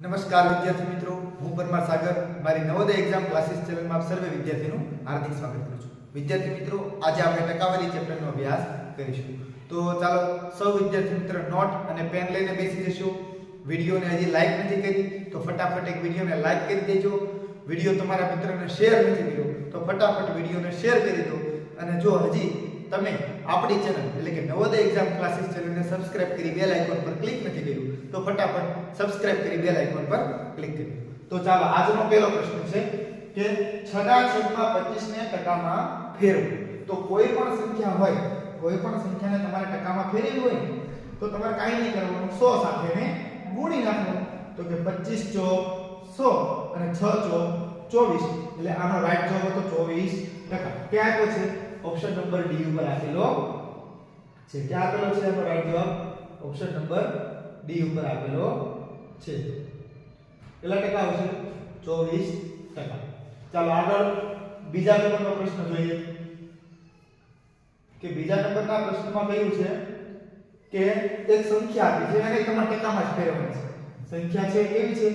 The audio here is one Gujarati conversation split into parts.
નમસ્કાર વિદ્યાર્થી મિત્રો, હું પરમાર સાગર મારી નવોદય એક્ઝામ ક્લાસીસ ચેનલમાં આપ સર્વે વિદ્યાર્થીનું હાર્દિક સ્વાગત કરું છું. વિદ્યાર્થી મિત્રો, આજે આપણે ટકાવારી ચેપ્ટરનો અભ્યાસ કરીશું. તો ચાલો સૌ વિદ્યાર્થી મિત્રો નોટ અને પેન લઈને બેસી જશો. વિડીયોને હજી લાઈક નથી કરી તો ફટાફટ એક વિડીયોને લાઈક કરી દેજો. વિડીયો તમારા મિત્રોને શેર નથી કર્યો તો ફટાફટ વિડીયોને શેર કરી દો. અને જો હજી તમે આપણી ચેનલ એટલે કે નવોદય એક્ઝામ ક્લાસીસ ચેનલને સબસ્ક્રાઇબ કરી બેલ આઇકોન પર ક્લિક નથી કર્યું તો ફટાફટ સબસ્ક્રાઇબ કરી બેલ આઇકોન પર ક્લિક કરી દો. તો ચાલો આજનો પહેલો પ્રશ્ન છે કે 6/25 ને ટકામાં ફેરવો. તો કોઈ પણ સંખ્યા હોય, કોઈ પણ સંખ્યાને તમારે ટકામાં ફેરવવી હોય તો તમારે કાંઈ નહીં કરવાનું, 100 સાથે ને ગુણી નાખવાનું. તો કે 25 ચોક 100 અને 6 ચોક 24 એટલે આનો રાઈટ જવાબ હતો 24%. ક્યાં આપ્યો છે? ઓપ્શન નંબર ડી ઉપર આપેલો છે. ક્યાં આપેલો છે આનો રાઈટ જવાબ? ઓપ્શન નંબર ડી ઉપર આપેલો છે. કેટલા ટકા આવશે? 24%. ચાલો આગળ બીજા નંબરનો પ્રશ્ન જોઈએ કે બીજા નંબરના પ્રશ્નમાં કહ્યું છે કે એક સંખ્યા આપી છે અને તમારે ટકામાં જ ફેરવવાની છે. સંખ્યા છે કેવી છે?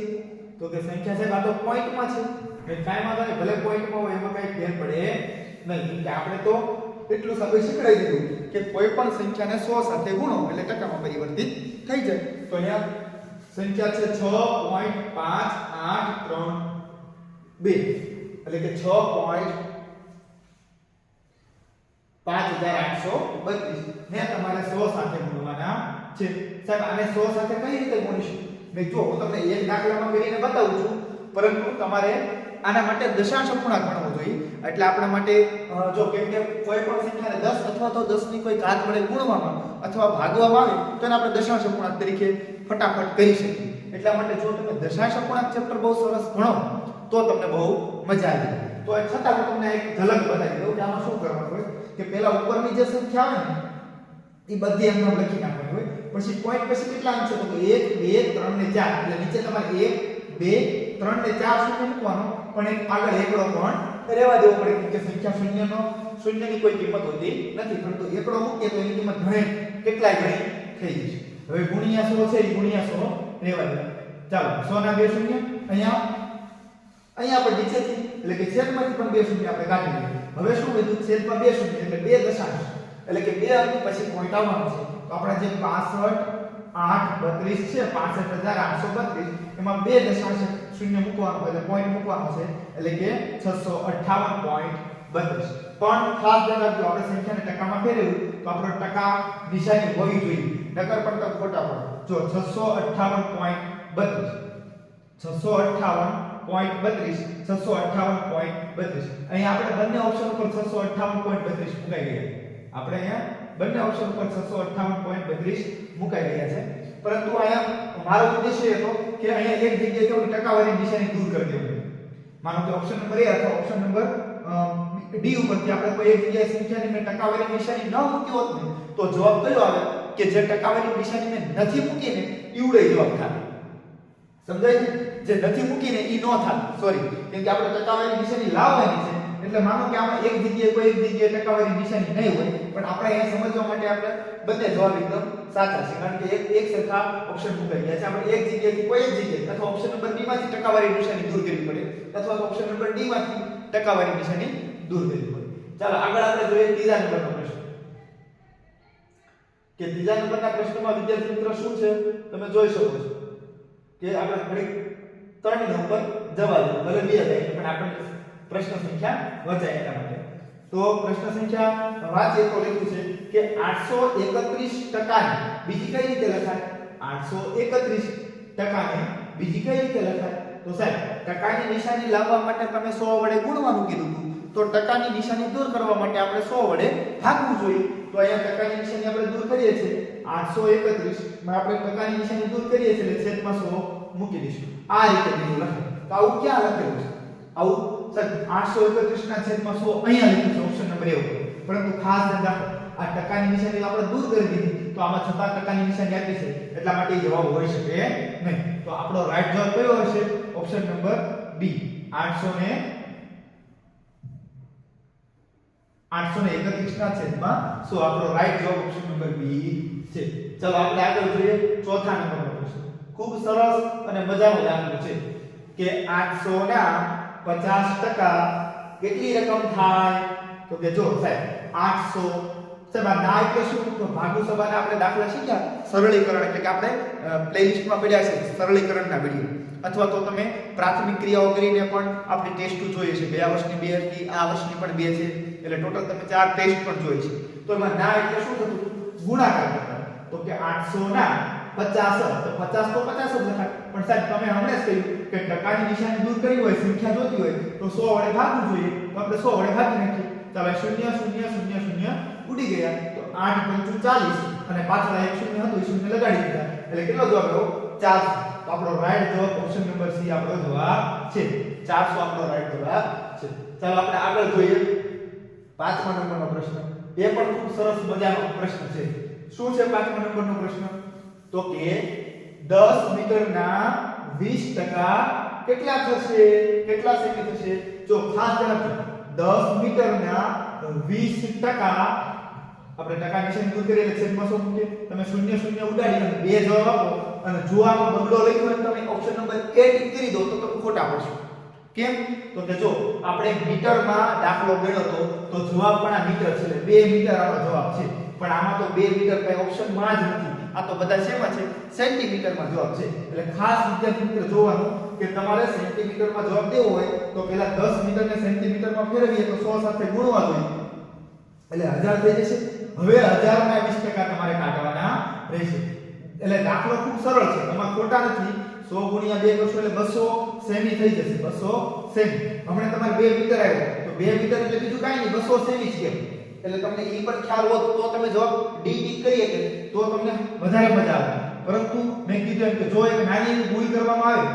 તો કે સંખ્યા છે આ તો પોઈન્ટમાં છે. એટલે કાંઈ વાંધો નહીં, ભલે પોઈન્ટમાં હોય એમાં કાંઈ ફેર પડે નહીં. કે આપણે તો એટલું સમય શીખડાવી દીધું કે કોઈ પણ સંખ્યાને 100 સાથે ગુણો એટલે ટકામાં પરિવર્તિત થઈ જાય. તો અહીંયા સંખ્યા છે 6.5832 એટલે કે 6.5832 ને તમારે 100 સાથે ગુણવાના છે. સાહેબ આને 100 સાથે કઈ રીતે ગુણીશું? મેં જો હું તમને એક દાખલામાં કરીને બતાવું છું, પરંતુ તમારે આના માટે દશાંશ અપૂર્ણાંક ગણવો જોઈએ. એટલે આપણા માટે જો કેમ કે કોઈ પણ સંખ્યાને 10 અથવા તો 10 ની કોઈ ઘાત વડે ગુણવામાં અથવા ભાગવામાં આવે તો એને આપણે દશાંશ અપૂર્ણાંક તરીકે ફટાફટ કરી શકીએ. એટલા માટે જો તમે દશાંશ અપૂર્ણાંક ચેપ્ટર બહુ સરસ ભણો તો તમને બહુ મજા આવે. તો એ છતાં હું તમને એક ઝલક બતાવી દઉં કે આમાં શું કરવાનું હોય કે પહેલા ઉપરની જે સંખ્યા આવે ને એ બધી એમને લખી નાખવાની હોય. પછી પોઈન્ટ પછી કેટલા અંક છે? તો 1 2 3 ને 4 એટલે નીચે તમારે 1 2 3 ને 4 સુધી મૂકવાનો, પણ એક આગળ એકડો પણ રહેવા દેવો પડે કે સંખ્યા શૂન્યની કોઈ કિંમત હોતી નથી, પરંતુ એકડો મૂકીએ તો એની કિંમત ઘણી કેટલાય ગણી થઈ જશે. હવે ગુણ્યા 100 છે એ ગુણ્યા 100 રહેવા દે. ચાલો 100 ના બે શૂન્ય અહીંયા પણ નીચેથી એટલે કે છેદમાંથી પણ બે શૂન્ય આપણે કાઢી લઈએ. હવે શું વધ્યું? છેદમાં બે શૂન્ય એટલે બે દશાંશ એટલે કે બે અંક પછી પોઈન્ટ આવવાનો છે. તો આપણે જે 65,832 છે 65,832 એમાં બે દશાંશ શૂન્ય મૂકવાનો એટલે પોઈન્ટ મૂકવાનો છે એટલે કે 658.32. પણ ખાસ ધ્યાન રાખજો, આપણે સંખ્યાને ટકામાં ફેરવ્યું તો આપણો ટકા નિશાની હોવી જોઈએ, નકર પણ તો ખોટા પડે. જો 658.32 અહીંયા આપણે બંને ઓપ્શન ઉપર 658.32 મુકાઈ ગયા. આપણે અહીંયા બંને ઓપ્શન ઉપર 658.32 મુકાઈ ગયા છે. પરંતુ અહીંયા મારો ઉદ્દેશ્ય હતો કે અહીંયા એક જગ્યાએ કેવું ટકાવારી નિશાની દૂર કરી દેવાની. માનો કે ઓપ્શન નંબર A અથવા ઓપ્શન નંબર ડી ઉપરથી આપણે કોઈ એક જગ્યાએ સંખ્યાની મેં ટકાવારી નિશાની ન મૂકી હોત ને તો જવાબ કયો આવે કે જે ટકાવારી નિશાની મેં નથી મૂકીને ઈવડે જવાબ થાય. સમજાય છે? જે નથી મૂકીને ઈ નો થાય, સોરી, કેમ કે આપણે ટકાવારી નિશાની લાવવાની છે. એટલે માનો કે આમાં એક જગ્યાએ કોઈ એક જગ્યાએ ટકાવારી નિશાની નહીં હોય, પણ આપણે અહીંયા સમજવા માટે આપણે બંને જવાબ એકદમ સાચા છે, કારણ કે એક સરખા ઓપ્શન મુકાઈ ગયા છે. આપણે એક જગ્યાએથી કોઈ એક જગ્યાએ અથવા ઓપ્શન નંબર બી માંથી ટકાવારી નિશાની દૂર કરવી પડે અથવા તો ઓપ્શન નંબર ડી માંથી ટકાવારી નિશાની દૂર કરવી પડે. ચાલો આગળ આપણે જોઈએ ત્રીજા નંબરનો પ્રશ્ન. કે ત્રીજા નંબરના પ્રશ્નમાં વિદ્યાર્થી મિત્રો શું છે તમે જોઈ શકો છો કે આપણે ઘડી 3 નંબર જવા દો, ભલે 2 થાય પણ આપણે પ્રશ્ન સંખ્યા વચાય એટલા માટે. તો પ્રશ્ન સંખ્યા વાંચીએ તો લખ્યું છે કે 831% ને બીજી કઈ રીતે લખાય? 831% ને બીજી કઈ રીતે લખાય? તો સાહેબ ટકાની નિશાની લાવવા માટે તમે 100 વડે ગુણવાનું કીધું હતું, તો ટકાની નિશાની દૂર કરવા માટે આપણે 100 વડે ભાગવું જોઈએ. તો અહીંયા ટકાની નિશાની આપણે દૂર કરીએ છીએ 831 માં આપણે ટકાની નિશાની દૂર કરીએ છીએ એટલે છેદમાં 100 મૂકી દઈશું. આ રીતે બીજું લખાય. તો આવું ક્યાં લખેલું છે? આવું સાહેબ 831 ના છેદમાં 100 અહીંયા લખ્યું છે ઓપ્શન નંબર A ઉપર. પરંતુ ખાસ ધ્યાન રાખો, આ ટકાની નિશાની આપણે દૂર કરી દીધી તો આમાં છતાં ટકાની નિશાની આપી છે એટલા માટે જવાબ હોઈ શકે નહીં. તો આપણો રાઈટ જવાબ કયો હશે? ઓપ્શન નંબર બી 831 ના છેદમાં 100. આપણો રાઈટ જવાબ ઓપ્શન નંબર બી છે. ચલો આપણે આગળ જોઈએ ચોથા નંબરનો પ્રશ્ન. ખૂબ સરસ અને મજાનો દાખલો છે કે 800 ના 50% કેટલી રકમ થાય? તો કે જો સાહેબ 800 સાહેબ ના એટલે શું? તો ભાગુ સભાના આપણે દાખલા શીખ્યા સરળીકરણ એટલે કે આપણે પ્લેલિસ્ટમાં પડ્યા છે સરળીકરણના વિડિયો, અથવા તો તમે પ્રાથમિક ક્રિયાઓ કરીને પણ આપણી ટેસ્ટ જોઈએ છે. ગયા વર્ષની 2 હતી, આ વર્ષની પણ 2 છે, એટલે ટોટલ તમે 4 ટેસ્ટ પણ જોઈ છે. તો એમાં ના એટલે શું થતું? ગુણાકાર કરતા. તો કે 800 ના 50, તો 50 તો 50 જ લખાય. પણ સાહેબ તમે હમણાં જ કહ્યું કે ટકાની નિશાની દૂર કરી હોય, સંખ્યા જોતી હોય તો 100 વડે ભાગવું જોઈએ, તો આપણે 100 વડે ભાગી નાખીએ. ચાલો 0 0 0 0 ઉડી ગયા. તો 8 × 40 અને પાછળ એક શૂન્ય હતું, શૂન્ય લગાડી દીધા એટલે કેટલો જવાબ આવ્યો? 400. તો આપણો રાઈટ જવાબ ઓપ્શન નંબર સી આપણો જવાબ છે. 400 આપણો રાઈટ જવાબ છે. ચાલો આપણે આગળ જોઈએ 5મા નંબરનો પ્રશ્ન. એ પણ ખૂબ સરસ મજાનો પ્રશ્ન છે. શું છે 5મા નંબરનો પ્રશ્ન? તો કે 10 મીટરના 20% કેટલા થશે? કેટલા સેમી થશે? જો ખાસ ધ્યાન આપજો, 10 મીટરના 20% આપણે ટકા નિશાની દૂર કરી એટલે છેદમાં 100 મૂકીએ. તમે 0 0 ઉડાડી અને બે જવાબ આપો અને જો આનો બદલો લખ્યો હોય તમે ઓપ્શન નંબર A ટિક કરી દો તો તમે ખોટા પડશો. કેમ? તો કે જો આપણે મીટરમાં દાખલો ગણ્યો તો જવાબ પણ આ મીટર છે, એટલે 2 મીટર આનો જવાબ છે. પણ આમાં તો 2 મીટર કઈ ઓપ્શનમાં જ નથી. આ તો બધા શેમાં છે? સેન્ટીમીટરમાં જવાબ છે. એટલે ખાસ વિદ્યાર્થી મિત્રો જોવાનું કે તમારે સેન્ટીમીટરમાં જવાબ દેવો હોય તો પહેલા 10 મીટરને સેન્ટીમીટરમાં ફેરવીએ તો 100 સાથે ગુણવા જોઈએ, એટલે 1000 થઈ જશે. હવે 1000 ના 20% તમારે કાઢવાના રહેશે. એટલે દાખલો ખૂબ સરળ છે, તમારે ખોટા નથી. 100 × 2 કરશો એટલે 200 સેમી થઈ જશે. 200 સેમી. હમણાં તમારે 2 મીટર આવ્યો તો 2 મીટર એટલે બીજું કાંઈ નહીં, 200 સેમી જ કેમ. એટલે તમને એ પણ ખ્યાલ હોત તો તમે જવાબ ડી ટિક કરીએ કે તો તમને વધારે મજા આવે. પરંતુ મેં કીધું એમ કે જો એક નાની એવી ભૂલ કરવામાં આવે,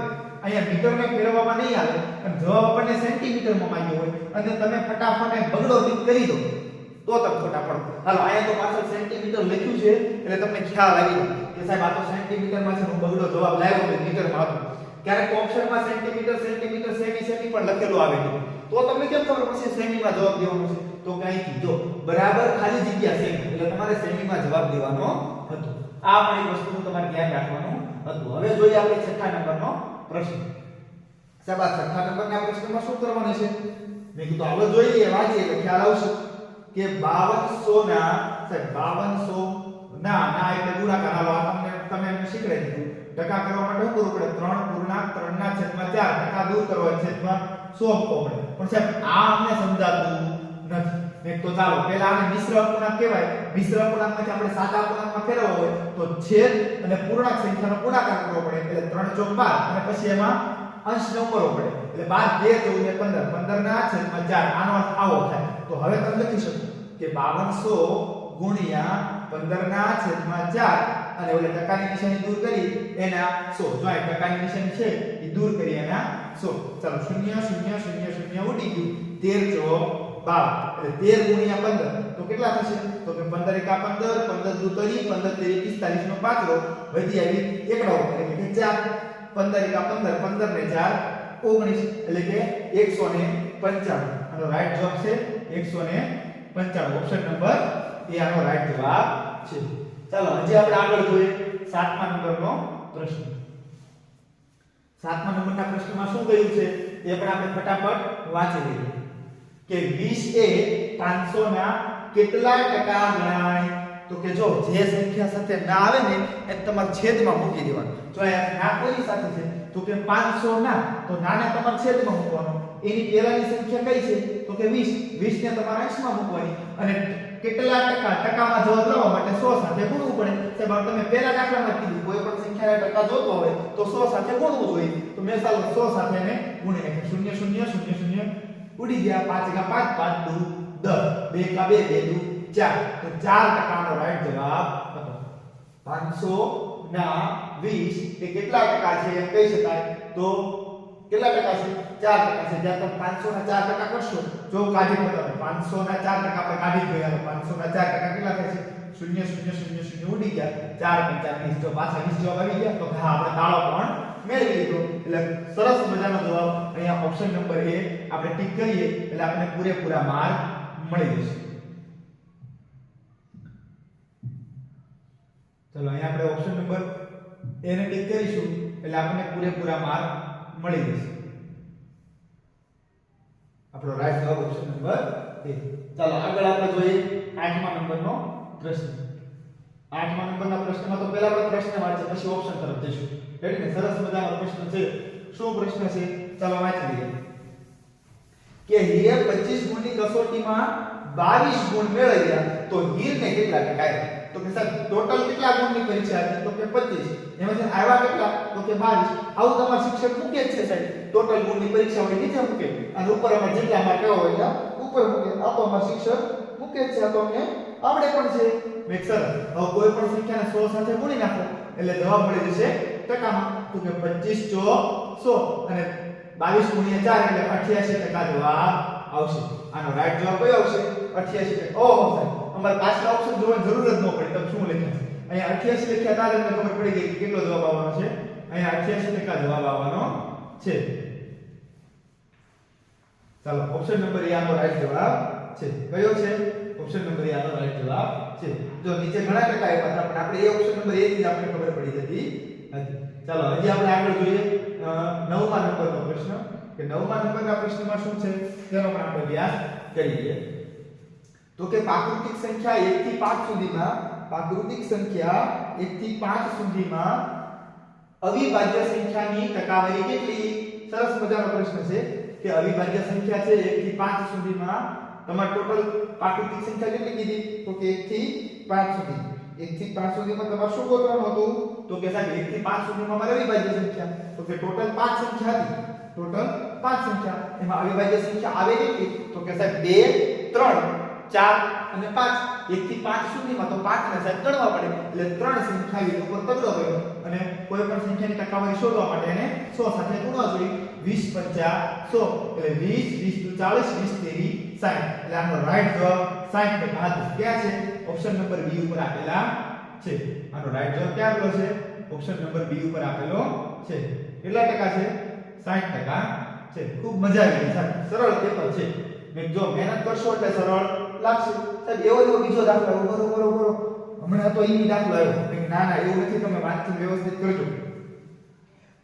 અહીંયા મીટરને ફેરવવામાં નહીં આવે અને જવાબ આપણને સેન્ટીમીટરમાં માંગ્યો હોય અને તમે ફટાફટ એ બગડો ટિક કરી દો તો તમે ખોટા પડો. હાલો અહીંયા તો પાછળ સેન્ટીમીટર લખ્યું છે એટલે તમને ખ્યાલ આવી ગયો કે સાહેબ આ તો સેન્ટીમીટરમાં છે, હું બગડો જવાબ લાવ્યો તો મીટરમાં હતો. ક્યારેક ઓપ્શનમાં સેન્ટીમીટર સેન્ટીમીટર સેમી સેમી પણ લખેલું આવે તો તમને કેમ ખબર પડશે સેમીમાં જવાબ દેવાનો છે? તો કંઈથી જો બરાબર ખાલી જગ્યા સેમી એટલે તમારે સેમીમાં જવાબ દેવાનો હતો. આ પણ એક વસ્તુનું તમારે ધ્યાન રાખવાનું હતું. હવે જોઈએ આપણે 6થા નંબરનો પ્રશ્ન. સાહેબ આ 6થા નંબરના પ્રશ્નમાં શું કરવાનું છે? મેં કીધું આગળ જોઈએ વાંચીએ એટલે ખ્યાલ આવશે કે 5200 ના સાહેબ 5200 ના એટલે ગુણાકાર. હાલો આ તમે શીખવાડી દીધું. ટકા કરવા માટે શું કરવું પડે? 3/3/4 ટકા દૂર કરવા છેદમાં 100 મૂકવો પડે. પણ સાહેબ આ અમને સમજાતું નથી. મેં તો ચાલો પહેલા આને મિશ્ર અપૂર્ણાંક કહેવાય. મિશ્ર અપૂર્ણાંકમાંથી આપણે સાદા અપૂર્ણાંકમાં ફેરવવો હોય તો છેદ અને પૂર્ણાંક સંખ્યાનો ગુણાકાર કરવો પડે એટલે 3 × 12 અને પછી એમાં અંશને ઉમેરવો પડે એટલે 12 2 14 15 15 ના છેદમાં 4 આનો અર્થ આવો થાય. તો હવે તમે લખી શકો કે 5200 ગુણ્યા 15 ના છેદમાં 4 અને ઓલે ટકાની નિશાની દૂર કરી એના 100. જો આ ટકાની નિશાની છે એ દૂર કરી એના 100. ચાલો 0 0 0 0 ઉડી ગયું. 13 × 12 એટલે 13 ગુણ્યા 15 તો કેટલા થશે? તો કે 15 × 15 15 દુ 30 15 3 45 નો પાછલો વધી આવી એકડો એટલે કે 4. 15 × 15 15 ને 4 19 એટલે કે 195. આનો રાઈટ જવાબ છે 195. ઓપ્શન નંબર એ આનો રાઈટ જવાબ છે. ચાલો હજી આપણે આગળ જોઈએ 7મા નંબરનો પ્રશ્ન. 7મા નંબરના પ્રશ્નમાં શું કહ્યું છે એ પણ આપણે ફટાફટ વાંચી લઈએ કે 20 એ 500 ના કેટલા ટકા ગણાય? તો કે જો જે સંખ્યા સાથે ના આવે ને એ તમારે છેદમાં મૂકી દેવાનું. જો અહીંયા ના કોની સાથે છે? તો કે 500 ના, તો નાને તમારે છેદમાં મૂકવાનો. એની પહેલાની સંખ્યા કઈ છે? તો કે 20. 20 ને તમારે અંશમાં મૂકવાની અને કેટલા ટકા? ટકામાં જવાબ લાવવા માટે 100 સાથે ગુણવું પડે. સાહેબ તમે પહેલા દાખલામાં કીધું કોઈ પણ સંખ્યાના ટકા જોતો હોય તો 100 સાથે ગુણવું જોઈએ. તો મેં ચાલો 100 સાથે એને ગુણી નાખ્યું. 0 0 0 0 ઉડી ગયા. 5 × 5 5 દુ 10 2 × 2 2 દુ 4. તો 4% નો રાઈટ જવાબ હતો. 500 ના 20 એ કેટલા ટકા છે એમ કહી શકાય? તો કેટલા ટકા છે? 4% છે. જ્યાં તમે 500 ના 4% કરશો જો કાઢી બતાવો 500 ના 4% આપણે કાઢી ગયા તો 500 ના 4% કેટલા થાય છે? 0 0 0 0 ઉડી ગયા. 4 × 5 20 જો પાછા 20 જવાબ આવી ગયા તો હા આપણે તાળો પણ મેળવી લીધો. એટલે સરસ મજાનો જવાબ અહીંયા ઓપ્શન નંબર A આપણે ટિક કરીએ એટલે આપણને પૂરેપૂરા માર્ક મળી જશે. ચલો અહીંયા આપણે ઓપ્શન નંબર એને ટિક કરીશું એટલે આપણને પૂરેપૂરા માર્ક મળી જશે. આપણો રાઈટ જવાબ ઓપ્શન નંબર એ. ચાલો આગળ આપણે જોઈએ 8મા નંબરનો પ્રશ્ન. 8મા નંબરના પ્રશ્નમાં તો પહેલા આપણે પ્રશ્ન વાંચીએ પછી ઓપ્શન તરફ જઈશું. રેડી ને? સરસ મજાનો પ્રશ્ન છે. શું પ્રશ્ન છે? ચાલો વાંચી લઈએ. કે હીરે 25 ગુણની કસોટીમાં 22 ગુણ મેળવ્યા તો હીરને કેટલા ટકા આવ્યા? તો કે સાહેબ ટોટલ કેટલા ગુણની પરીક્ષા હતી? તો કે 25. એમાંથી આવ્યા કેટલા? તો કે 22. આવું તમારા શિક્ષક મૂકે જ છે સાહેબ. ટોટલ ગુણની પરીક્ષા હોય નીચે મૂકે અને ઉપર અમાર જેટલા માર્ક આવ્યા હોય ત્યાં ઉપર મૂકે. આ તો અમારા શિક્ષક મૂકે જ છે. આ તો અમને આવડે પણ છે. મેક સરસ. હવે કોઈ પણ સંખ્યાને 100 સાથે ગુણી નાખો એટલે જવાબ મળી જશે ટકામાં. તો કે 25 ચોક 100 અને 22 ગુણ્યા 4 એટલે 88% જવાબ આવશે. આનો રાઈટ જવાબ કયો આવશે? 88%. ઓહો સાહેબ અમારે પાછલા ઓપ્શન જોવાની જરૂર જ ન પડી. તમે શું લખ્યું છે? અહીંયા 88 લખ્યા હતા એટલે ખબર પડી ગઈ કે કેટલો જવાબ આવવાનો છે. અહીંયા 88% જવાબ આવવાનો છે. ચાલો ઓપ્શન નંબર એ આનો રાઈટ જવાબ છે. કયો છે? ઓપ્શન નંબર એ આનો રાઈટ જવાબ છે. જો નીચે ઘણા ટકા આપ્યા હતા પણ આપણે એ ઓપ્શન નંબર એ થી જ આપણે ખબર પડી જતી હતી. ચાલો હજી આપણે આગળ જોઈએ 9મા નંબરનો પ્રશ્ન. કે 9મા નંબરના પ્રશ્નમાં શું છે તેનો પણ આપણે અભ્યાસ કરીએ. તો કે પ્રાકૃતિક સંખ્યા 1 થી 5 સુધીમાં અવિભાજ્ય સંખ્યાની ટકાવારી કેટલી? સરસ મજાનો પ્રશ્ન છે કે અવિભાજ્ય સંખ્યા છે 1 થી 5 સુધીમાં તમારે ટોટલ પ્રાકૃતિક સંખ્યા કેટલી કીધી? તો કે 1 થી 5 સુધી. 1 થી 5 સુધીમાં તમારે શું ગોતવાનું હતું? તો કે સાહેબ 1 થી 5 સુધીમાં અમારે અવિભાજ્ય સંખ્યા. તો કે ટોટલ 5 સંખ્યા હતી. ટોટલ 5 સંખ્યા. એમાં અવિભાજ્ય સંખ્યા આવે કેટલી? તો કે સાહેબ 2 3 4 અને 5. 1 થી 5 સુધીમાં તો 5 ને સાહેબ ગણવા પડે એટલે 3 સંખ્યા એની ઉપર તગડો પડ્યો અને કોઈ પણ સંખ્યાની ટકાવારી શોધવા માટે એને 100 સાથે ગુણવા જોઈએ. 20 5 100 એટલે 20 20 40 20 30 60. એટલે આનો રાઈટ જવાબ 60% હતો. ક્યાં છે? ઓપ્શન નંબર બી ઉપર આપેલા છે. આનો રાઈટ જવાબ ક્યાં આપેલો છે? ઓપ્શન નંબર બી ઉપર આપેલો છે. કેટલા ટકા છે? 60% છે. ખૂબ મજા આવી ગઈ સાહેબ. સરળ પેપર છે. મેં જો મહેનત કરશો એટલે સરળ લાગશે. સાહેબ એવો બીજો દાખલો આવ્યો. બરોબર હમણાં તો ઈ દાખલો આવ્યો. ના ના એવું નથી. તમે વાંચન વ્યવસ્થિત કરજો.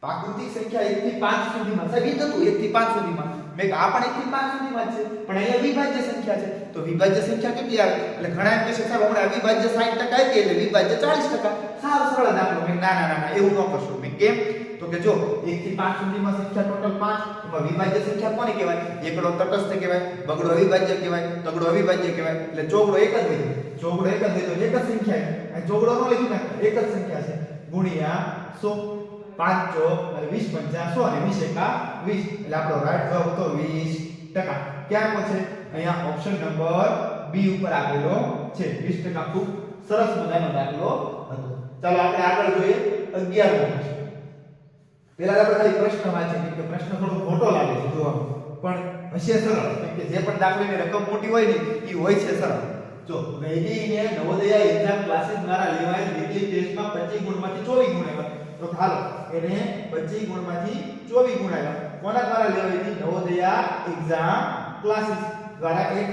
પ્રાકૃતિક સંખ્યા 1 થી 5 સુધીમાં સાહેબ ઈ હતું 1 થી 5 સુધીમાં. મેં આ પણ 1 થી 5 સુધીમાં જ છે પણ અહીંયા વિભાજ્ય સંખ્યા છે. તો વિભાજ્ય સંખ્યા કેટલી આવે? એટલે ઘણા એમ કહે છે સાહેબ હમણાં વિભાજ્ય 60% આવી એટલે વિભાજ્ય 40%. સાવ સરળ દાખલો. મેં ના એવું ન કરશો. મેં કેમ? તો કે જો 1 થી 5 સુધીમાં સંખ્યા ટોટલ 5. એમાં વિભાજ્ય સંખ્યા કોને કહેવાય? એકડો તટસ્થ કહેવાય, બગડો અવિભાજ્ય કહેવાય, તગડો અવિભાજ્ય કહેવાય. એટલે ચોગડો એક જ હોય. ચોગડો એક જ હોય તો એક જ સંખ્યા છે. આ ચોગડો ન લખી નાખો. એક જ સંખ્યા છે. ગુણ્યા 100. 5 ચોક અને 20 પંચા 100 અને 20 એકા 20. એટલે આપણો રાઈટ જવાબ હતો 20%. ક્યાં છે? અહીંયા ઓપ્શન નંબર બી ઉપર આપેલો છે. 20% ખૂબ સરસ મજાનો દાખલો હતો. ચાલો આપણે આગળ જોઈએ 11મો પ્રશ્ન. પહેલા આપણે ખાલી પ્રશ્ન વાંચીએ કે પ્રશ્ન થોડો મોટો લાગે છે જોવામાં પણ હશે સરળ. કે જે પણ દાખલાની રકમ મોટી હોય ને એ હોય છે સરળ. જો વૈદિકને નવોદય એક્ઝામ ક્લાસીસ દ્વારા લેવાયેલ વીકલી ટેસ્ટમાં 25 ગુણમાંથી 24 ગુણ આવ્યા. તો હાલો એને 25 ગુણમાંથી 24 ગુણ આવ્યા. કોના દ્વારા લેવાઈ હતી? નવોદય એક્ઝામ ક્લાસીસ દ્વારા એક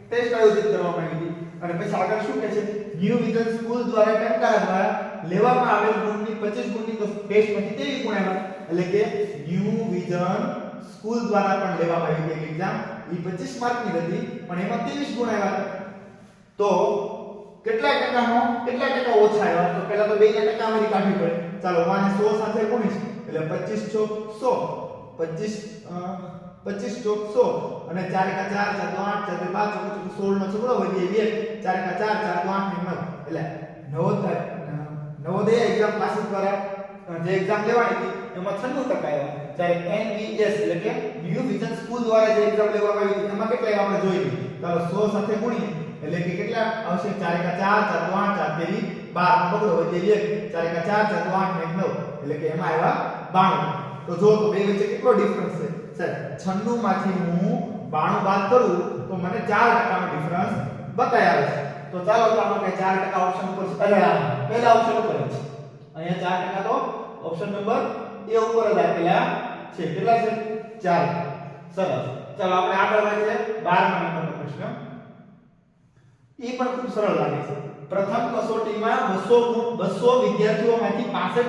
ટેસ્ટ આયોજિત કરવામાં આવી હતી. અને પછી આગળ શું કહે છે? ન્યૂ વિઝન સ્કૂલ દ્વારા ટંકારા દ્વારા લેવામાં આવેલ ગુણની 25 ગુણની ટેસ્ટમાંથી 23 ગુણ આવ્યા. એટલે કે ન્યૂ વિઝન સ્કૂલ દ્વારા પણ લેવામાં આવી હતી એક્ઝામ. એ 25 માર્કની હતી પણ એમાં 23 ગુણ આવ્યા. તો કેટલા ટકા ઓછા આવ્યા? તો પહેલા તો બેના ટકાવારી કાઢવી પડે. ચાલો આને 100 સાથે ગુણીશ એટલે 25 ચોક 100 25 ચોક 100 અને 4 એકા 4 4 8 4 5 16 નો છગડો વધી 1 4 એકા 4 4 8 9 એટલે નવોદય એક્ઝામ ક્લાસીસ દ્વારા જે એક્ઝામ લેવાની હતી એમાં 96% આવ્યા. જ્યારે NVS એટલે કે ન્યૂ વિઝન સ્કૂલ દ્વારા જે એક્ઝામ લેવામાં આવી હતી એમાં કેટલા આવ્યા આપણે જોઈ લઈએ. ચાલો 100 સાથે ગુણીએ એટલે કે કેટલા આવશે? 4 એકા 4 4 8 4 12 નો બગડો વધી 1 4 એકા 4 4 8 9 એટલે કે એમાં આવ્યા 92. તો જો તો બે વચ્ચે કેટલો ડિફરન્સ છે સાહેબ? 96 માંથી હું 92 બાદ કરું તો મને 4% નો ડિફરન્સ બતાય આવે છે. તો ચાલો તો આપણે 4% ઓપ્શન ઉપર પહેલા ઓપ્શન ઉપર છે. અહીંયા 4% તો ઓપ્શન નંબર એ ઉપર જ આપેલા છે. કેટલા છે? 4. સરસ. ચાલો આપણે આગળ વધીએ 12મા નંબરનો પ્રશ્ન. એ પણ ખૂબ સરળ લાગે છે. પ્રથમ કસોટીમાં 200 વિદ્યાર્થીઓમાંથી 65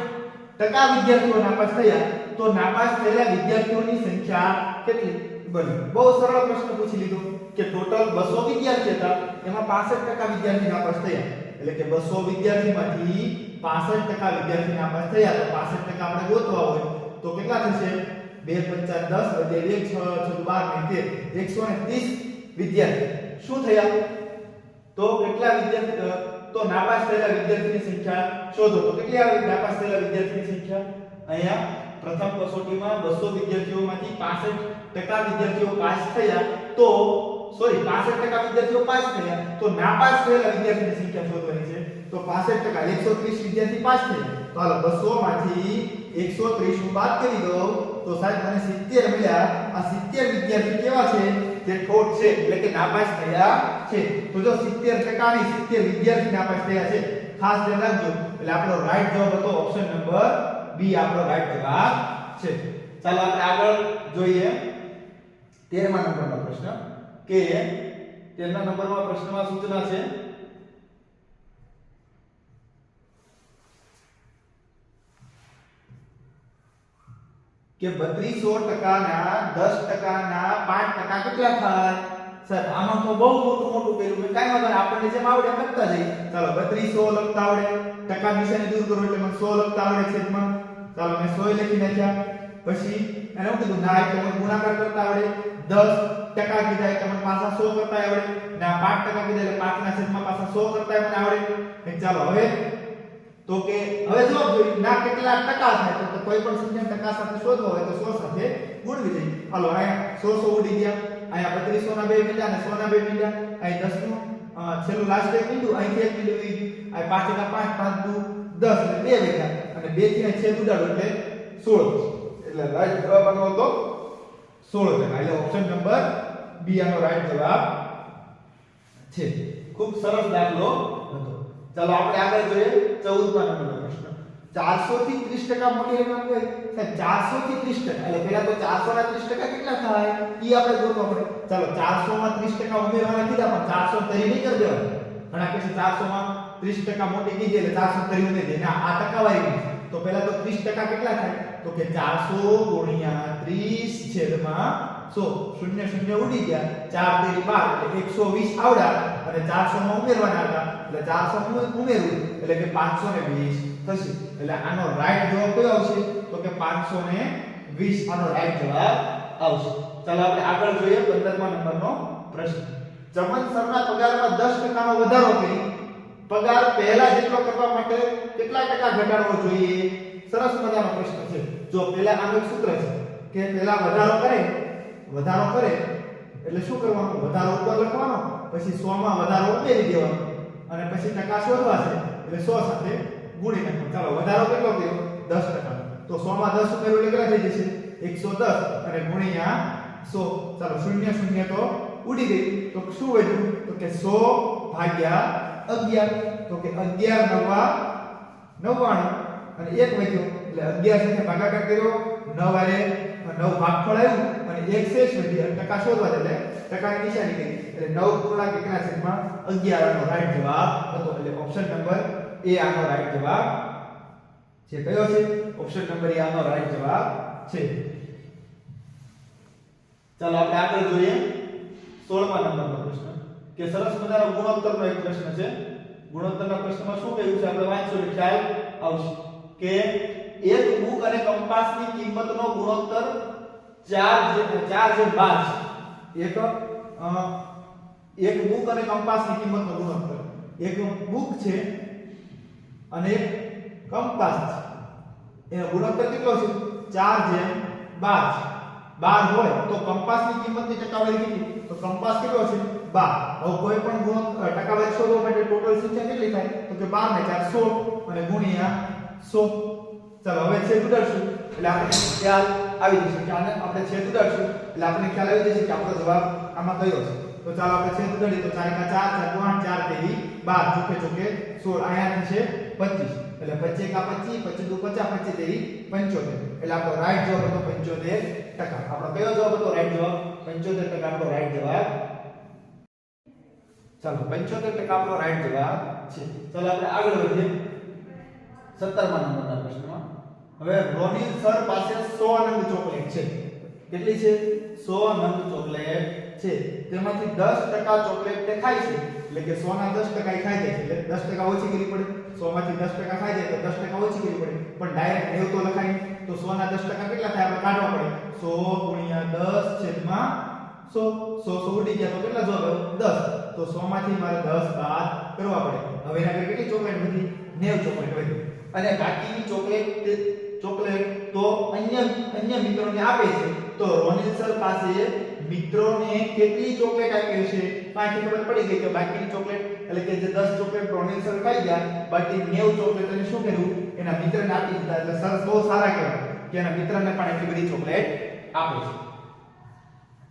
ટકા વિદ્યાર્થીઓ નાપાસ થયા તો નાપાસ થયેલા વિદ્યાર્થીઓની સંખ્યા કેટલી બને? બહુ સરળ પ્રશ્ન પૂછી લીધો કે ટોટલ 200 વિદ્યાર્થી હતા, એમાં 65% વિદ્યાર્થી નાપાસ થયા, એટલે કે 200 વિદ્યાર્થીમાંથી 65% વિદ્યાર્થી નાપાસ થયા. તો 65% આપણે ગોતવા હોય તો કેટલા થશે? 2 5 10 વધે 1 6 6 12 13 130 વિદ્યાર્થી શું થયા? તો કેટલા વિદ્યાર્થી તો નાપાસ થયેલા વિદ્યાર્થીની સંખ્યા શોધો. તો કેટલી આવે નાપાસ થયેલા વિદ્યાર્થીની સંખ્યા? અહીંયા પ્રથમ કસોટીમાં 200 વિદ્યાર્થીઓમાંથી 65% વિદ્યાર્થીઓ પાસ થયા, તો સોરી 65% વિદ્યાર્થીઓ પાસ થયા, તો નાપાસ થયેલા વિદ્યાર્થીની સંખ્યા શોધવાની છે. તો 65% 130 વિદ્યાર્થી પાસ થયા, તો હાલો 200 માંથી 130 હું બાદ કરી દઉં તો સાહેબ મને 70 મળ્યા. આ 70 વિદ્યાર્થી કેવા છે? જે ઠોઠ છે, એટલે કે નાપાસ થયા છે. તો જો 70% ની 70 વિદ્યાર્થી નાપાસ થયા છે, ખાસ ધ્યાન રાખજો. એટલે આપણો રાઈટ જવાબ હતો ઓપ્શન નંબર બી, આપણો રાઈટ જવાબ છે. ચાલો આપણે આગળ જોઈએ 13મા નંબરનો પ્રશ્ન કે 13મા નંબરમાં પ્રશ્નમાં સૂચના છે કે 3200% ના 10% ના 5% કેટલા થાય? સર આમાં તો બહુ મોટું કર્યું મેં, કાઈ વાંધો નહીં, આપણને જેમ આવડે એમ લખતા જઈએ. ચાલો 3200 લખતા આવડે, ટકા નિશાની દૂર કરો એટલે મને 100 લખતા આવડે છેદમાં. ચાલો મેં 100 લખી નાખ્યા. પછી એને શું કીધું? ના એટલે મને ગુણાકાર કરતા આવડે. 10% કીધા એટલે મને પાછા 100 કરતા આવડે. ના 5% કીધા એટલે 5 ના છેદમાં પાછા 100 કરતા મને આવડે. ચાલો હવે તો કે હવે જવાબ જોઈએ ના કેટલા ટકા થાય, તો કોઈ પણ સંખ્યા ટકા સાથે શોધવો હોય તો 100 સાથે ગુણવી દઈએ. હાલો અહીંયા 100 ઉડી ગયા, અહીંયા 3200 ના 2 મિલ્યા અને 100 ના 2 મિલ્યા, અહીં 10 નું છેલ્લું લાસ્ટ એક બિંદુ અહીંથી એક બિંદુ આ 5 ના 5 5 દુ 10 એટલે 2 બેઠા અને 2 થી અહીં છેદ ઉડાડો એટલે 16. એટલે રાઈટ જવાબ આનો હતો 16%. એટલે ઓપ્શન નંબર બી આનો રાઈટ જવાબ છે. ખૂબ સરસ દાખલો હતો. ચાલો આપણે આગળ જોઈએ 14મા નંબરનો પ્રશ્ન. 400 થી 30% મોટી રકમ હોય સાહેબ, 400 થી 30%, એટલે પહેલા તો 400 ના 30% કેટલા થાય ઈ આપણે ગોતવા પડે. ચાલો 400 માં 30% ઉમેરવાના કીધા પણ 400 તરી નહીં કરી દેવાના. ઘણા કહે છે 400 માં 30% મોટી કીધી એટલે 400 તરી ઉમેરી દે. ના આ ટકાવારી છે. તો પહેલા તો 30% કેટલા થાય? તો કે 400 ગુણ્યા 30 છેદમાં 100, શૂન્ય શૂન્ય ઉડી ગયા, 4 તેરી 12 એટલે 120 આવડા અને 400 માં ઉમેરવાના હતા એટલે 400 ઉમેરવું એટલે કે 520 થશે. એટલે આનો રાઈટ જવાબ કયો આવશે? તો કે 520 આનો રાઈટ જવાબ આવશે. ચાલો આપણે આગળ જોઈએ 15મા નંબરનો પ્રશ્ન. ચમન સરના પગારમાં 10% નો વધારો કરી પગાર પહેલા જેટલો કરવા માટે કેટલા ટકા ઘટાડવો જોઈએ? સરસ મજાનો પ્રશ્ન છે. જો પહેલા આનું એક સૂત્ર છે કે પહેલા વધારો કરે એટલે શું કરવાનું? વધારો ઉપર લખવાનો, પછી 100 માં વધારો ઉમેરી દેવાનો અને પછી ટકા શોધવા છે એટલે 100 સાથે ગુણી નાખો. ચાલો વધારો કેટલો કર્યો? 10%. તો 100 માં 10 ઉમેરો એટલે કેટલા થઈ જશે? 110 અને ગુણ્યા 100. ચાલો શૂન્ય શૂન્ય તો ઉડી ગઈ, તો શું વધ્યું? તો કે 100 ભાગ્યા 11. તો કે 11 નવા 99 અને 1 વધ્યો એટલે 11 સાથે ભાગાકાર કર્યો, 9 વારે 9 ભાગફળ આવ્યું અને 1 શેષ વધી અને ટકા શોધવા એટલે ટકાની નિશાની કરી એટલે 9 પૂર્ણાંક 1 ના છેદમાં 11 આનો રાઈટ જવાબ હતો. એટલે ઓપ્શન નંબર એ આનો રાઈટ જવાબ છે. કયો છે? ઓપ્શન નંબર એ આનો રાઈટ જવાબ છે. ચાલો આપણે આગળ જોઈએ 16મા નંબરનો પ્રશ્ન કે સરસ મજાનો ગુણોત્તરનો એક પ્રશ્ન છે. ગુણોત્તરના પ્રશ્નમાં શું કહ્યું છે આપણે વાંચશું એટલે ખ્યાલ આવશે કે એક બુક અને કંપાસની કિંમતનો ગુણોત્તર 4/12 છે. એક બુક અને કંપાસની કિંમતનો ગુણોત્તર, એક બુક છે અને એક કંપાસ છે, એનો ગુણોત્તર કેટલો છે? 4/12 છે. 12 હોય તો કંપાસની કિંમતની ટકાવારી કેટલી? તો કંપાસ કેટલો છે? 12. હવે કોઈ પણ ગુણોત્તર ટકાવારી શોધવા માટે ટોટલ સંખ્યા કેટલી થાય? તો કે 12 ને 4 16 અને ગુણ્યા 100. ચાલો હવે છેદ ઉડાડશું એટલે આપણે ખ્યાલ આવી જશે કે આને આપણે છેદ ઉડાડશું એટલે આપણે ખ્યાલ આવી જશે કે આપણો જવાબ આમાં કયો છે. તો ચાલો આપણે છેદ ઉડાડીએ તો 4 કા 4 4 8 4 તેરી 12 ચોકે ચોકે 16 અહીંયા છે 25 એટલે 25 કા 25 25 દુ 50 25 તેરી 75 એટલે આપણો રાઈટ જવાબ હતો 75%. આપણો કયો જવાબ હતો? રાઈટ જવાબ 75% આપણો રાઈટ જવાબ. ચાલો 75% આપણો રાઈટ જવાબ છે. ચાલો આપણે આગળ વધીએ 17મા નંબરના પ્રશ્નમાં હવે રોનિલ સર પાસે 100 નંગ ચોકલેટ છે. કેટલી છે? 100 નંગ ચોકલેટ છે. તેમાંથી 10% ચોકલેટ તે ખાય છે. એટલે કે 100 ના 10% ખાઈ જાય છે. એટલે 10% ઓછી કરવી પડે. 100 માંથી 10% ખાઈ જાય તો 10% ઓછી કરવી પડે. પણ ડાયરેક્ટ 90 તો લખાય. તો 100 ના 10% કેટલા થાય? આપણે કાઢવા પડે. 100 * 10 છેદમાં 100 ઉડી ગયા તો કેટલા જવાબ આવ્યો? 10. તો 100 માંથી મારે 10 બાદ કરવા પડે. હવે એના આગળ કેટલી ચોકલેટ વધી? 90 ચોકલેટ વધી. અને બાકીની ચોકલેટ તો અન્ય મિત્રોને આપે છે. તો રોનિલ સર પાસે મિત્રોને કેટલી ચોકલેટ આપી છે? પાછી ખબર પડી ગઈ કે બાકીની ચોકલેટ એટલે કે જે 10 ચોકલેટ રોનિલ સર ખાઈ ગયા, બાકી 90 ચોકલેટ એને શું કર્યું? એના મિત્રને આપી દીધા. એટલે સર બહુ સારા કહેવાય કે એના મિત્રને પણ એટલી બધી ચોકલેટ આપે છે.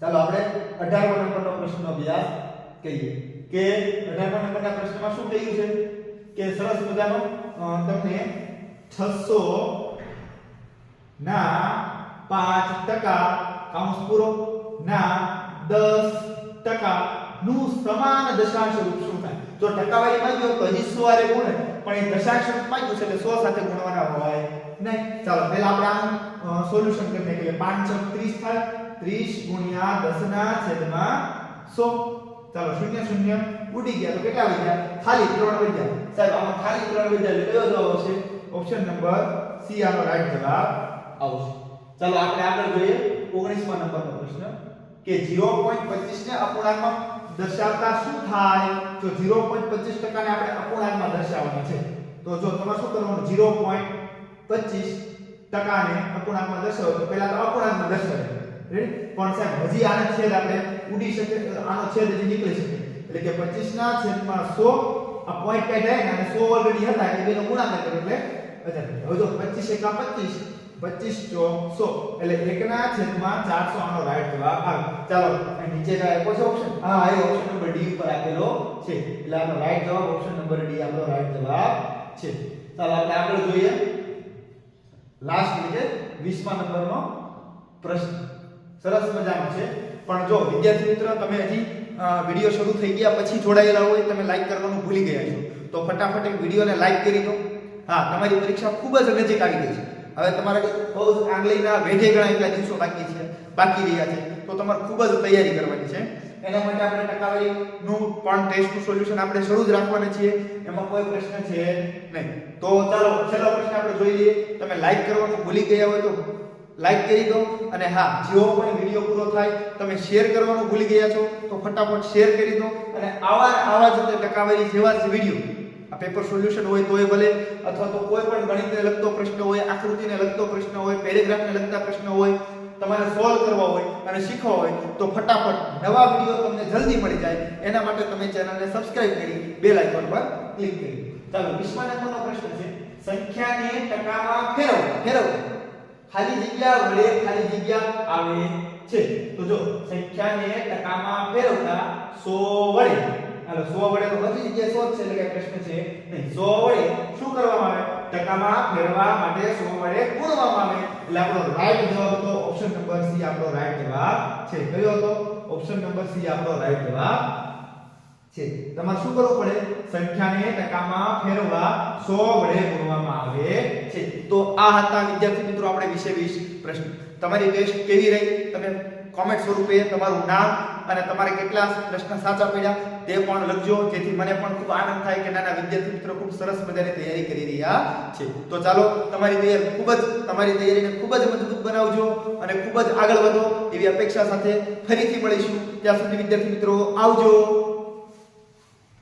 ચાલો આપણે 18મા નંબરનો પ્રશ્નનો અભ્યાસ કરીએ કે 18મા નંબરના પ્રશ્નમાં શું કહ્યું છે કે સરસ મજાનો તમને 600 ના 5% કૌંસ પૂરો ના 10% નું સમાન દશાંશ રૂપ શું થાય? જો ટકાવારી માંગ્યો તો હજી 100 આરે ગુણે, પણ એ દશાંશ રૂપ માંગ્યું છે એટલે 100 સાથે ગુણવાના હોય નહીં. ચાલો પહેલા આપણે આનું સોલ્યુશન કરી નાખીએ. 5 * 30 થાય. 30 ગુણ્યા 10 ના છેદમાં 100. ચાલો 0 0 ઉડી ગયા તો કેટલા વધ્યા? ખાલી 3 વધ્યા. સાહેબ આમાં ખાલી 3 વધ્યા એટલે કયો જવાબ આવશે? ઓપ્શન નંબર સી આનો રાઈટ જવાબ આવશે. ચાલો આપણે આગળ જોઈએ 19મા નંબરનો પ્રશ્ન કે 0.25 ને અપૂર્ણાંકમાં દર્શાવતા શું થાય? જો 0.25% ને આપણે અપૂર્ણાંકમાં દર્શાવવાના છે તો જો તમારે શું કરવાનું? 0.25% ને અપૂર્ણાંકમાં દર્શાવો તો પહેલા તો અપૂર્ણાંકમાં દર્શાવો. રેડી? પણ સાહેબ હજી આનો છેદ આપણે ઉડી શકે, આનો છેદ હજી નીકળી શકે. એટલે કે 25 ના છેદમાં 100 આ પોઈન્ટ કાઢ્યા અને 100 ઓલરેડી હતા એટલે બેનો ગુણાકાર કર્યો એટલે 1000. હવે જો 25 * 1 25 * 100 એટલે 1 ના છેદમાં 400 આનો રાઈટ જવાબ આવે. ચાલો અહીં નીચે કઈ આપ્યો છે ઓપ્શન? હા, આ ઓપ્શન નંબર ડી ઉપર આપેલો છે. એટલે આનો રાઈટ જવાબ ઓપ્શન નંબર ડી આપણો રાઈટ જવાબ છે. ચાલો આપણે આગળ જોઈએ લાસ્ટ એટલે 20મા નંબરનો પ્રશ્ન. સરસ મજાનો છે. પણ જો વિદ્યાર્થી મિત્રો તમે હજી વિડિયો શરૂ થઈ ગયા પછી જોડાયેલા હોય, તમે લાઈક કરવાનું ભૂલી ગયા છો તો ફટાફટ એક વિડિયોને લાઈક કરી દો. હા, તમારી પરીક્ષા ખૂબ જ નજીક આવી ગઈ છે. હવે તમારે બહુ આંગળીના વેઢે ગણા એટલા દિવસો બાકી રહ્યા છે તો તમારે ખૂબ જ તૈયારી કરવાની છે. એના માટે આપણે ટકાવારીનું પણ ટેસ્ટનું સોલ્યુશન આપણે શરૂ જ રાખવાના છીએ. એમાં કોઈ પ્રશ્ન છે નહીં. તો ચાલો છેલ્લો પ્રશ્ન આપણે જોઈ લઈએ. તમે લાઈક કરવાનું ભૂલી ગયા હોય તો લાઈક કરી દો. અને હા, જેવો પણ વિડિયો પૂરો થાય તમે શેર કરવાનું ભૂલી ગયા છો તો ફટાફટ શેર કરી દો. અને આવા જ ટકાવારી જેવા જ વિડિયો, આ પેપર સોલ્યુશન હોય તોય ભલે, અથવા તો કોઈ પણ ગણિતને લગતો પ્રશ્ન હોય, આકૃતિને લગતો પ્રશ્ન હોય, પેરેગ્રાફને લગતા પ્રશ્ન હોય, તમારે સોલ્વ કરવા હોય અને શીખવા હોય તો ફટાફટ નવા વિડિયો તમને જલ્દી મળી જાય એના માટે તમે ચેનલને સબસ્ક્રાઇબ કરી બેલ આઇકોન પર ક્લિક કરી. ચાલો 20મા નંબરનો પ્રશ્ન છે સંખ્યાને ટકામાં ફેરવો. ખાલી જગ્યા વડે ખાલી જગ્યા આવે છે. તો જો સંખ્યાને ટકામાં ફેરવતા 100 વડે, હાલો 100 વડે તો બધી જગ્યાએ 100 છે એટલે કે પ્રશ્ન છે નહીં. 100 વડે શું કરવામાં આવે? ટકામાં ફેરવા માટે 100 વડે ગુણવામાં આવે. એટલે આપણો રાઈટ જવાબ હતો ઓપ્શન નંબર સી આપણો રાઈટ જવાબ છે. કયો હતો? ઓપ્શન નંબર સી આપણો રાઈટ જવાબ છે. તમારે શું કરવું પડે? સંખ્યાને ટકામાં ફેરવવા 100 વડે ગુણવામાં આવે છે. તો આ હતા વિદ્યાર્થી મિત્રો આપણે 20 પ્રશ્ન. તમારી ટેસ્ટ કેવી રહી? તમે કોમેન્ટ સ્વરૂપે તમારું નામ અને તમારે કેટલા પ્રશ્ન સાચા પડ્યા તે પણ લખજો, જેથી મને પણ ખૂબ આનંદ થાય કે નાના વિદ્યાર્થી મિત્રો ખૂબ સરસ મજાની તૈયારી કરી રહ્યા છે. તો ચાલો તમારી તૈયારીને ખૂબ જ મજબૂત બનાવજો અને ખૂબ જ આગળ વધો એવી અપેક્ષા સાથે ફરીથી મળીશું. ત્યાં સુધી વિદ્યાર્થી મિત્રો આવજો.